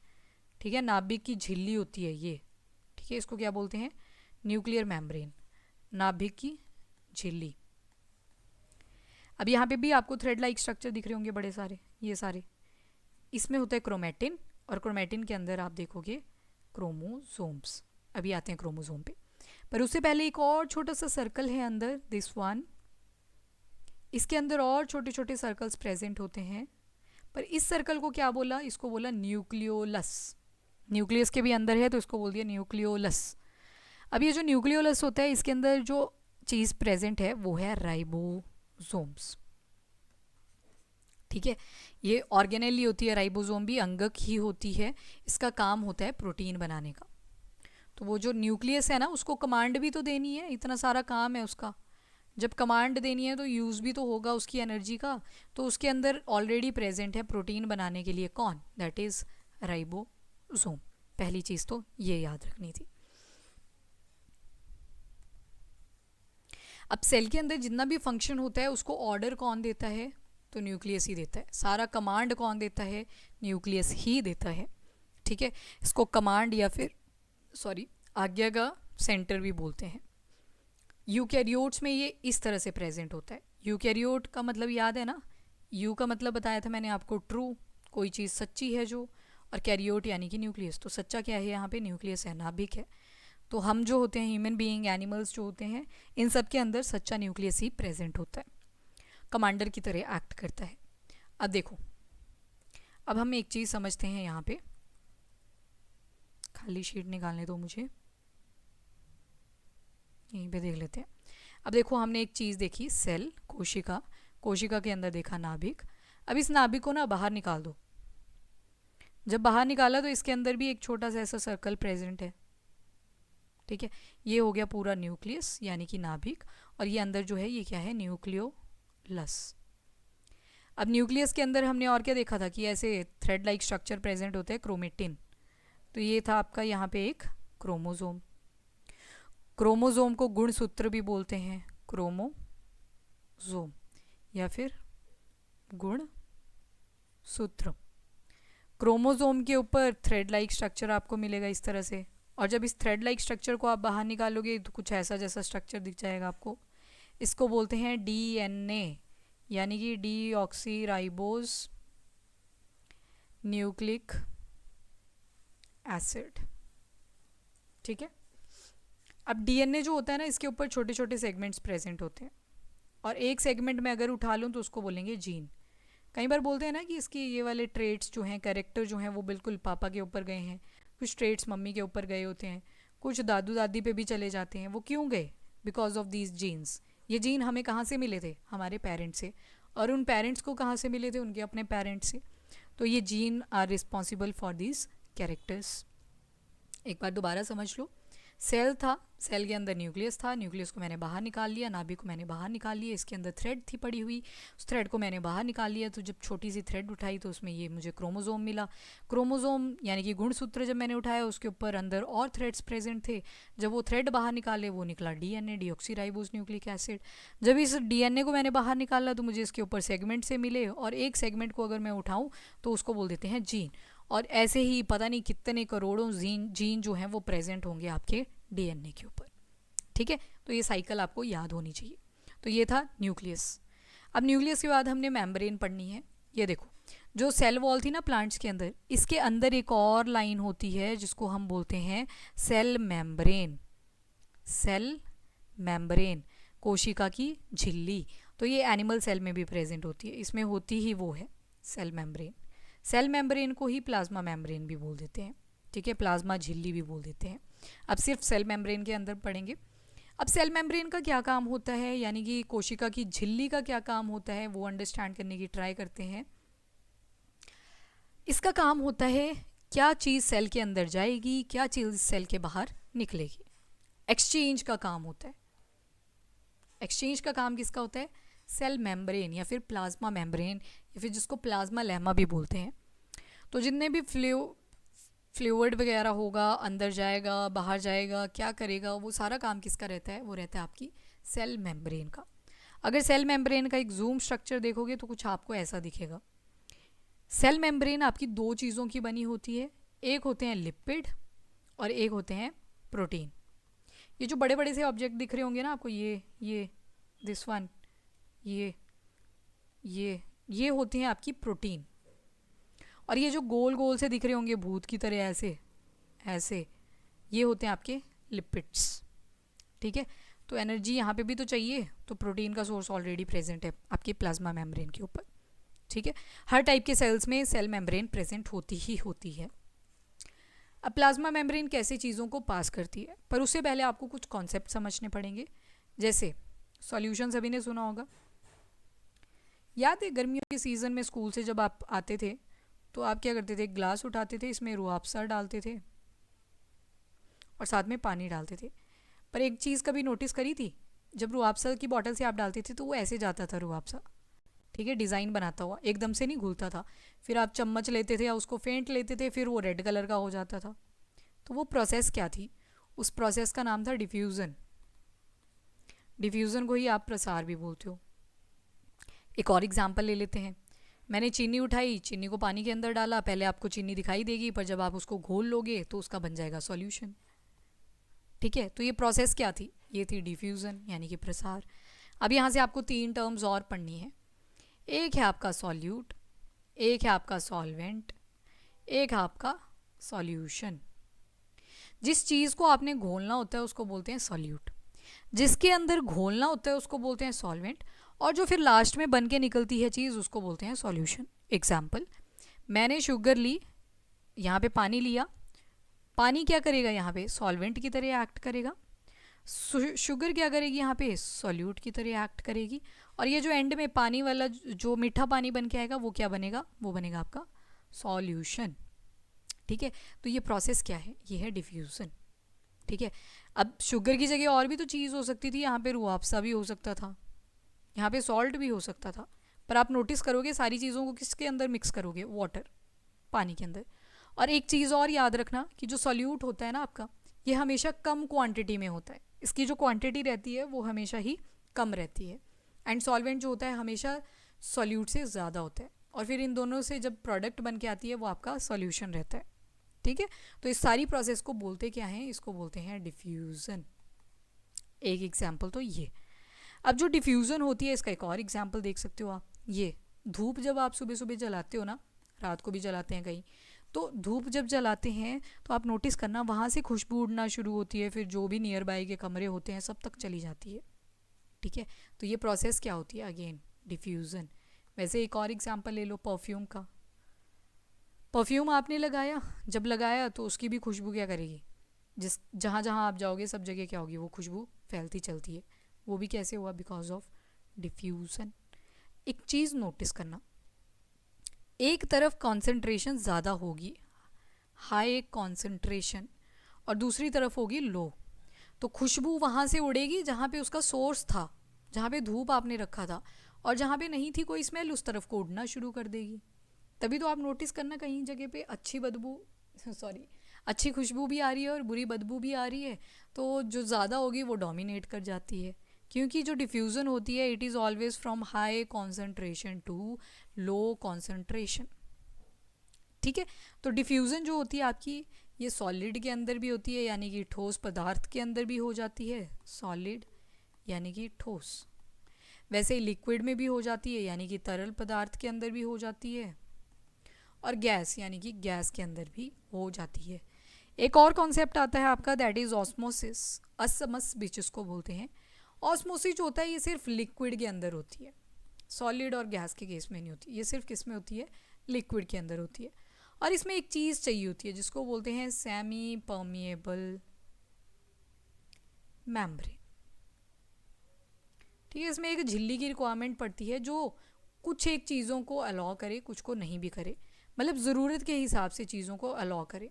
A: ठीक है, नाभिक की झिल्ली होती है ये। ठीक है, इसको क्या बोलते हैं? न्यूक्लियर मेम्ब्रेन, नाभिक की झिल्ली। अब यहाँ पे भी आपको थ्रेड लाइक स्ट्रक्चर दिख रहे होंगे बड़े सारे, ये सारे, इसमें होता है क्रोमेटिन, और क्रोमेटिन के अंदर आप देखोगे क्रोमोसोम्स। अभी आते हैं क्रोमोसोम पे, पर उससे पहले एक और छोटा सा सर्कल है अंदर, दिस वन, इसके अंदर और छोटे छोटे सर्कल्स प्रेजेंट होते हैं, पर इस सर्कल को क्या बोला, इसको बोला न्यूक्लियोलस। न्यूक्लियस के भी अंदर है तो इसको बोल दिया न्यूक्लियोलस। अब ये जो न्यूक्लियोलस होता है, इसके अंदर जो चीज़ प्रेजेंट है वो है राइबोसोम्स। ठीक है, ये ऑर्गेनेल ही होती है, राइबोसोम भी अंगक ही होती है, इसका काम होता है प्रोटीन बनाने का। तो वो जो न्यूक्लियस है ना, उसको कमांड भी तो देनी है, इतना सारा काम है उसका, जब कमांड देनी है तो यूज़ भी तो होगा उसकी एनर्जी का, तो उसके अंदर ऑलरेडी प्रेजेंट है प्रोटीन बनाने के लिए कौन, दैट इज़ राइबोसोम। पहली चीज़ तो ये याद रखनी थी। अब सेल के अंदर जितना भी फंक्शन होता है उसको ऑर्डर कौन देता है, तो न्यूक्लियस ही देता है। सारा कमांड कौन देता है, न्यूक्लियस ही देता है। ठीक है, इसको कमांड या फिर आज्ञा का सेंटर भी बोलते हैं। यूकैरियोट्स में ये इस तरह से प्रेजेंट होता है। यूकैरियोट का मतलब याद है ना, यू का मतलब बताया था मैंने आपको, ट्रू, कोई चीज़ सच्ची है जो, और कैरियोट यानी कि न्यूक्लियस। तो सच्चा क्या है यहाँ पे, न्यूक्लियस है, नाभिक है। तो हम जो होते हैं, ह्यूमन बीइंग, एनिमल्स जो होते हैं, इन सब के अंदर सच्चा न्यूक्लियस ही प्रेजेंट होता है, कमांडर की तरह एक्ट करता है। अब देखो, अब हम एक चीज़ समझते हैं यहाँ पे, खाली शीट निकालने दो मुझे, यहीं पे देख लेते हैं। अब देखो, हमने एक चीज़ देखी, सेल, कोशिका, कोशिका के अंदर देखा नाभिक। अब इस नाभिक को ना बाहर निकाल दो। जब बाहर निकाला तो इसके अंदर भी एक छोटा सा ऐसा सर्कल प्रेजेंट है। ठीक है, ये हो गया पूरा न्यूक्लियस यानी कि नाभिक, और ये अंदर जो है ये क्या है, न्यूक्लियोलस। अब न्यूक्लियस के अंदर हमने और क्या देखा था कि ऐसे थ्रेड लाइक स्ट्रक्चर प्रेजेंट होते हैं, क्रोमेटिन। तो ये था आपका यहाँ पे एक क्रोमोसोम। क्रोमोसोम को गुणसूत्र भी बोलते हैं, क्रोमोसोम या फिर गुणसूत्र। क्रोमोसोम के ऊपर थ्रेड लाइक स्ट्रक्चर आपको मिलेगा इस तरह से, और जब इस थ्रेड लाइक स्ट्रक्चर को आप बाहर निकालोगे तो कुछ ऐसा जैसा स्ट्रक्चर दिख जाएगा आपको। इसको बोलते हैं डीएनए, यानी कि डीऑक्सीराइबोज न्यूक्लिक एसिड। ठीक है, अब डीएनए जो होता है ना, इसके ऊपर छोटे छोटे सेगमेंट्स प्रेजेंट होते हैं, और एक सेगमेंट में अगर उठा लूँ तो उसको बोलेंगे जीन। कई बार बोलते हैं ना कि इसकी ये वाले ट्रेट्स जो हैं, कैरेक्टर जो हैं, वो बिल्कुल पापा के ऊपर गए हैं, कुछ ट्रेट्स मम्मी के ऊपर गए होते हैं, कुछ दादू दादी पे भी चले जाते हैं। वो क्यों गए, बिकॉज ऑफ दीज जीन्स। ये जीन हमें कहाँ से मिले थे, हमारे पेरेंट्स से, और उन पेरेंट्स को कहाँ से मिले थे, उनके अपने पेरेंट्स से। तो ये gene are responsible for these characters. एक बार दोबारा समझ लो, सेल था, सेल के अंदर न्यूक्लियस था, न्यूक्लियस को मैंने बाहर निकाल लिया, नाभिक को मैंने बाहर निकाल लिया, इसके अंदर थ्रेड थी पड़ी हुई, उस थ्रेड को मैंने बाहर निकाल लिया। तो जब छोटी सी थ्रेड उठाई तो उसमें ये मुझे क्रोमोसोम मिला। क्रोमोसोम यानी कि गुणसूत्र जब मैंने उठाया, उसके ऊपर अंदर और थ्रेड्स प्रेजेंट थे। जब वो थ्रेड बाहर निकाले, वो निकला डीएनए, डीऑक्सीराइबोज न्यूक्लिक एसिड। जब इस डीएनए को मैंने बाहर निकाला तो मुझे इसके ऊपर सेगमेंट से मिले, और एक सेगमेंट को अगर मैं उठाऊँ तो उसको बोल देते हैं जीन। और ऐसे ही पता नहीं कितने करोड़ों जीन जो हैं वो प्रेजेंट होंगे आपके डीएनए के ऊपर। ठीक है, तो ये साइकिल आपको याद होनी चाहिए। तो ये था न्यूक्लियस। अब न्यूक्लियस के बाद हमने मेम्ब्रेन पढ़नी है। ये देखो, जो सेल वॉल थी ना प्लांट्स के अंदर, इसके अंदर एक और लाइन होती है जिसको हम बोलते हैं सेल मेम्ब्रेन। सेल मेम्ब्रेन, कोशिका की झिल्ली। तो ये एनिमल सेल में भी प्रेजेंट होती है, इसमें होती ही वो है सेल मेम्ब्रेन। सेल मेम्ब्रेन को ही प्लाज्मा मेम्ब्रेन भी बोल देते हैं। ठीक है, प्लाज्मा झिल्ली भी बोल देते हैं। अब सिर्फ सेल मेम्ब्रेन के अंदर पढ़ेंगे। अब सेल मेम्ब्रेन का क्या काम होता है, यानी कि कोशिका की झिल्ली का क्या काम होता है, वो अंडरस्टैंड करने की ट्राई करते हैं। इसका काम होता है क्या चीज़ सेल के अंदर जाएगी, क्या चीज़ सेल के बाहर निकलेगी। एक्सचेंज का काम होता है। एक्सचेंज का काम किसका होता है, सेल मेम्ब्रेन या फिर प्लाज्मा मेम्ब्रेन, या फिर जिसको प्लाज्मा लेमा भी बोलते हैं। तो जितने भी फ्लूइड वगैरह होगा, अंदर जाएगा, बाहर जाएगा, क्या करेगा, वो सारा काम किसका रहता है, वो रहता है आपकी सेल मेम्ब्रेन का। अगर सेल मेम्ब्रेन का एक जूम स्ट्रक्चर देखोगे तो कुछ आपको ऐसा दिखेगा। सेल मेम्ब्रेन आपकी दो चीज़ों की बनी होती है, एक होते हैं लिपिड और एक होते हैं प्रोटीन। ये जो बड़े बड़े से ऑब्जेक्ट दिख रहे होंगे ना आपको, ये दिस वन, ये ये होती हैं आपकी प्रोटीन। और ये जो गोल गोल से दिख रहे होंगे भूत की तरह ऐसे ऐसे, ये होते हैं आपके लिपिड्स। ठीक है, तो एनर्जी यहाँ पे भी तो चाहिए, तो प्रोटीन का सोर्स ऑलरेडी प्रेजेंट है आपके प्लाज्मा मेम्ब्रेन के ऊपर। ठीक है, हर टाइप के सेल्स में सेल मेम्ब्रेन प्रेजेंट होती ही होती है। अब प्लाज्मा मेम्ब्रेन कैसे चीज़ों को पास करती है, पर उससे पहले आपको कुछ कॉन्सेप्ट समझने पड़ेंगे। जैसे सॉल्यूशन सभी ने सुना होगा, याद है गर्मियों के सीज़न में स्कूल से जब आप आते थे तो आप क्या करते थे, ग्लास उठाते थे, इसमें रूह अफ़ज़ा डालते थे और साथ में पानी डालते थे। पर एक चीज़ कभी नोटिस करी थी, जब रूह अफ़ज़ा की बॉटल से आप डालते थे तो वो ऐसे जाता था रूह अफ़ज़ा, ठीक है, डिज़ाइन बनाता हुआ, एकदम से नहीं घुलता था। फिर आप चम्मच लेते थे या उसको फेंट लेते थे, फिर वो रेड कलर का हो जाता था। तो वो प्रोसेस क्या थी, उस प्रोसेस का नाम था डिफ्यूज़न। डिफ्यूज़न को ही आप प्रसार भी बोलते हो। एक और एग्जांपल ले लेते हैं, मैंने चीनी उठाई, चीनी को पानी के अंदर डाला, पहले आपको चीनी दिखाई देगी, पर जब आप उसको घोल लोगे तो उसका बन जाएगा सॉल्यूशन। ठीक है, तो ये प्रोसेस क्या थी, ये थी डिफ्यूज़न यानी कि प्रसार। अब यहाँ से आपको 3 टर्म्स और पढ़नी है। एक है आपका सॉल्यूट, एक है आपका सॉल्वेंट, एक है आपका सॉल्यूशन। जिस चीज़ को आपने घोलना होता है उसको बोलते हैं सॉल्यूट, जिसके अंदर घोलना होता है उसको बोलते हैं सॉल्वेंट, और जो फिर लास्ट में बन के निकलती है चीज़ उसको बोलते हैं सॉल्यूशन। एग्जाम्पल, मैंने शुगर ली, यहाँ पे पानी लिया, पानी क्या करेगा यहाँ पे, सॉल्वेंट की तरह एक्ट करेगा। शुगर क्या करेगी यहाँ पे, सॉल्यूट की तरह एक्ट करेगी। और ये जो एंड में पानी वाला जो मीठा पानी बन के आएगा वो क्या बनेगा, वो बनेगा आपका सॉल्यूशन। ठीक है, तो ये प्रोसेस क्या है, ये है डिफ्यूज़न। ठीक है, अब शुगर की जगह और भी तो चीज़ हो सकती थी, यहाँ पे रूह अफ़ज़ा भी हो सकता था, यहाँ पे सॉल्ट भी हो सकता था, पर आप नोटिस करोगे सारी चीज़ों को किसके अंदर मिक्स करोगे, वाटर, पानी के अंदर। और एक चीज़ और याद रखना कि जो सॉल्यूट होता है ना आपका, ये हमेशा कम क्वांटिटी में होता है, इसकी जो क्वांटिटी रहती है वो हमेशा ही कम रहती है। एंड सॉल्वेंट जो होता है हमेशा सॉल्यूट से ज़्यादा होता है, और फिर इन दोनों से जब प्रोडक्ट बन के आती है वो आपका सॉल्यूशन रहता है। ठीक है, तो इस सारी प्रोसेस को बोलते क्या हैं, इसको बोलते हैं डिफ्यूज़न। एक एग्जाम्पल तो ये। अब जो डिफ्यूज़न होती है इसका एक और एग्जाम्पल देख सकते हो आप, ये धूप जब आप सुबह सुबह जलाते हो ना, रात को भी जलाते हैं कहीं, तो धूप जब जलाते हैं तो आप नोटिस करना वहाँ से खुशबू उड़ना शुरू होती है, फिर जो भी नियर बाय के कमरे होते हैं सब तक चली जाती है। ठीक है, तो ये प्रोसेस क्या होती है, अगेन डिफ्यूज़न। वैसे एक और एग्जांपल ले लो परफ्यूम का। परफ्यूम आपने लगाया, जब लगाया तो उसकी भी खुशबू क्या करेगी, जिस जहाँ जहाँ आप जाओगे सब जगह क्या होगी, वो खुशबू फैलती चलती है। वो भी कैसे हुआ, बिकॉज ऑफ डिफ्यूज़न। एक चीज़ नोटिस करना, एक तरफ कॉन्सेंट्रेशन ज़्यादा होगी, हाई कॉन्सेंट्रेशन, और दूसरी तरफ होगी लो, तो खुशबू वहाँ से उड़ेगी जहाँ पे उसका सोर्स था, जहाँ पे धूप आपने रखा था, और जहाँ पे नहीं थी कोई स्मेल उस तरफ को उड़ना शुरू कर देगी। तभी तो आप नोटिस करना कहीं जगह पे अच्छी बदबू सॉरी अच्छी खुशबू भी आ रही है और बुरी बदबू भी आ रही है, तो जो ज़्यादा होगी वो डोमिनेट कर जाती है, क्योंकि जो डिफ्यूज़न होती है it is always from high concentration to low concentration. ठीक है, तो डिफ्यूज़न जो होती है आपकी, ये सॉलिड के अंदर भी होती है, यानी कि ठोस पदार्थ के अंदर भी हो जाती है, सॉलिड यानी कि ठोस। वैसे ही लिक्विड में भी हो जाती है, यानी कि तरल पदार्थ के अंदर भी हो जाती है, और गैस यानी कि गैस के अंदर भी हो जाती है। एक और कॉन्सेप्ट आता है आपका, दैट इज़ ऑस्मोसिस, असमस भी जिसको बोलते हैं। ऑस्मोसिस जो होता है ये सिर्फ लिक्विड के अंदर होती है, सॉलिड और गैस के केस में नहीं होती, ये सिर्फ किस में होती है, लिक्विड के अंदर होती है। और इसमें एक चीज़ चाहिए होती है जिसको बोलते हैं सेमी परमिएबल मेम्ब्रेन। ठीक है, इसमें एक झिल्ली की रिक्वायरमेंट पड़ती है जो कुछ एक चीज़ों को अलाउ करे, कुछ को नहीं भी करे, मतलब ज़रूरत के हिसाब से चीज़ों को अलाउ करे।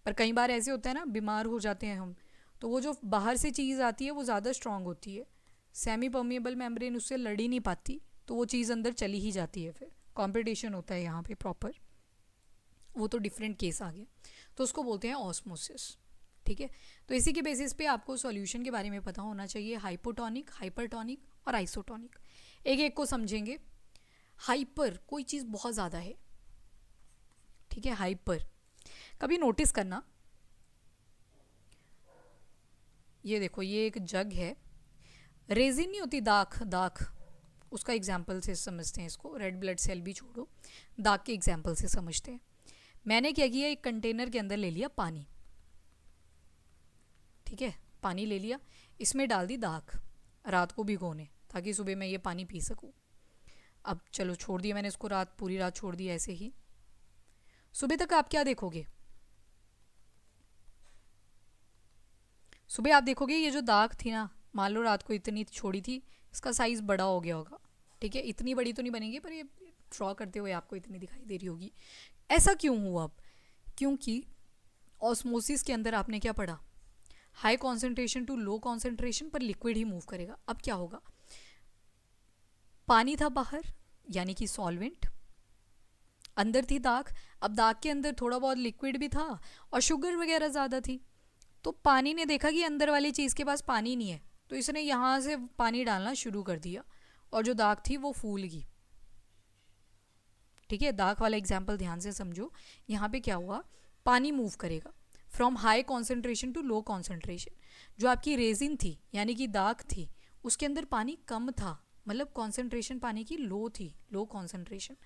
A: पर कई बार ऐसे होता है ना, बीमार हो जाते हैं हम, तो वो जो बाहर से चीज़ आती है वो ज़्यादा स्ट्रांग होती है, सेमी परमिएबल मेम्ब्रेन उससे लड़ ही नहीं पाती, तो वो चीज़ अंदर चली ही जाती है, फिर कंपटीशन होता है यहाँ पे प्रॉपर, वो तो डिफरेंट केस आ गया, तो उसको बोलते हैं ऑस्मोसिस। ठीक है, तो इसी के बेसिस पे आपको सॉल्यूशन के बारे में पता होना चाहिए, हाइपोटोनिक, हाइपरटोनिक और आइसोटोनिक। एक एक को समझेंगे। हाइपर, कोई चीज़ बहुत ज़्यादा है, ठीक है, हाइपर। कभी नोटिस करना, ये देखो ये एक जग है, रेजिन नहीं होती, दाख दाख, उसका एग्जाम्पल से समझते हैं इसको। रेड ब्लड सेल भी छोड़ो, दाग के एग्जाम्पल से समझते हैं। मैंने क्या किया, एक कंटेनर के अंदर ले लिया पानी, ठीक है, पानी ले लिया, इसमें डाल दी दाग रात को भिगोने, ताकि सुबह मैं ये पानी पी सकूँ। अब चलो छोड़ दिया मैंने इसको, रात पूरी रात छोड़ दिया ऐसे ही। सुबह तक आप क्या देखोगे, सुबह आप देखोगे ये जो दाग थी ना, मान लो रात को इतनी छोड़ी थी, इसका साइज़ बड़ा हो गया होगा, ठीक है, इतनी बड़ी तो नहीं बनेगी पर ये ड्रॉ करते हुए आपको इतनी दिखाई दे रही होगी। ऐसा क्यों हुआ? अब क्योंकि ऑस्मोसिस के अंदर आपने क्या पढ़ा, high concentration to low concentration पर लिक्विड ही मूव करेगा। अब क्या होगा, पानी था बाहर यानी कि सॉल्वेंट, अंदर थी दाग, अब दाग के अंदर थोड़ा बहुत लिक्विड भी था और शुगर वगैरह ज़्यादा थी। तो पानी ने देखा कि अंदर वाली चीज़ के पास पानी नहीं है, तो इसने यहाँ से पानी डालना शुरू कर दिया और जो दाग थी वो फूल गई। ठीक है, दाग वाला एग्जाम्पल ध्यान से समझो। यहाँ पे क्या हुआ, पानी मूव करेगा from high concentration to low concentration. जो आपकी रेजिन थी यानी कि दाग थी, उसके अंदर पानी कम था, मतलब कॉन्सेंट्रेशन पानी की लो थी, लो कॉन्सेंट्रेशन,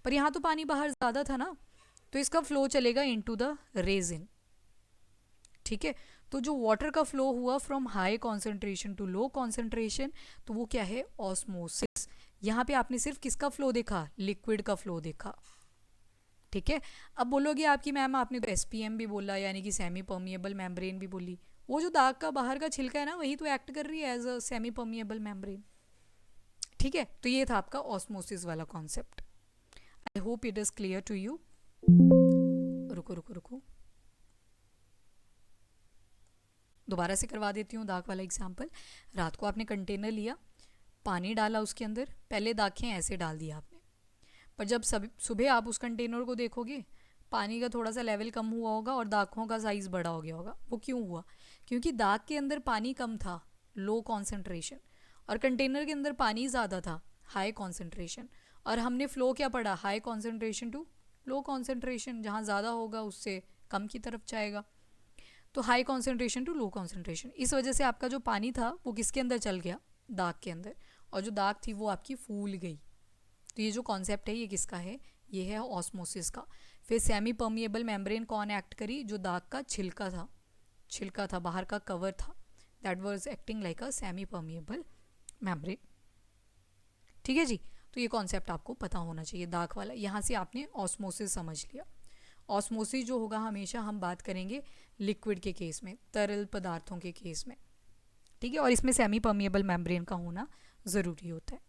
A: पर यहाँ तो पानी बाहर ज़्यादा था ना, तो इसका फ्लो चलेगा इनटू द रेजिन। ठीक है, तो जो वाटर का फ्लो हुआ from high concentration to low concentration, तो वो क्या है, ऑस्मोसिस। यहाँ पे आपने सिर्फ किसका फ्लो देखा, लिक्विड का फ्लो देखा। ठीक है, अब बोलोगे आपकी मैम आपने तो एसपीएम भी बोला, यानी कि सेमी परमिएबल मेम्ब्रेन भी बोली, वो जो दाग का बाहर का छिलका है ना, वही तो एक्ट कर रही है as a semi permeable membrane. ठीक है, तो ये था आपका ऑस्मोसिस वाला concept. I hope it is clear to you. रुको रुको रुको, दोबारा से करवा देती हूँ दाग वाला एग्जाम्पल। रात को आपने कंटेनर लिया, पानी डाला उसके अंदर, पहले दाखें ऐसे डाल दिया आपने, पर जब सुबह आप उस कंटेनर को देखोगे, पानी का थोड़ा सा लेवल कम हुआ होगा और दागों का साइज़ बड़ा हो गया होगा। वो क्यों हुआ, क्योंकि दाग के अंदर पानी कम था, लो कॉन्सेंट्रेशन, और कंटेनर के अंदर पानी ज़्यादा था, हाई कॉन्सेंट्रेशन। और हमने फ़्लो क्या पढ़ा, high concentration to low concentration, जहाँ ज़्यादा होगा उससे कम की तरफ जाएगा। तो high concentration to low concentration, इस वजह से आपका जो पानी था वो किसके अंदर चल गया, दाग के अंदर, और जो दाग थी वो आपकी फूल गई। तो ये जो कॉन्सेप्ट है ये किसका है, ये है ऑस्मोसिस का। फिर सेमी परमिएबल मेम्ब्रेन कौन एक्ट करी, जो दाग का छिलका था बाहर का कवर था, that was acting like a semi permeable membrane. ठीक है जी, तो ये कॉन्सेप्ट आपको पता होना चाहिए दाग वाला। यहाँ से आपने ऑस्मोसिस समझ लिया। ऑस्मोसिस जो होगा हमेशा हम बात करेंगे लिक्विड के केस में, तरल पदार्थों के केस में। ठीक है, और इसमें सेमी परमिएबल मेम्ब्रेन का होना ज़रूरी होता है।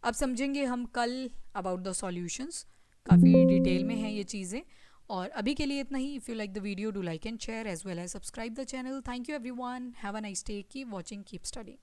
A: अब समझेंगे हम कल अबाउट द सॉल्यूशंस, काफ़ी डिटेल में हैं ये चीज़ें। और अभी के लिए इतना ही। If you like the video, do like and share as well as subscribe the channel. Thank you everyone, have a nice day, keep watching, keep studying.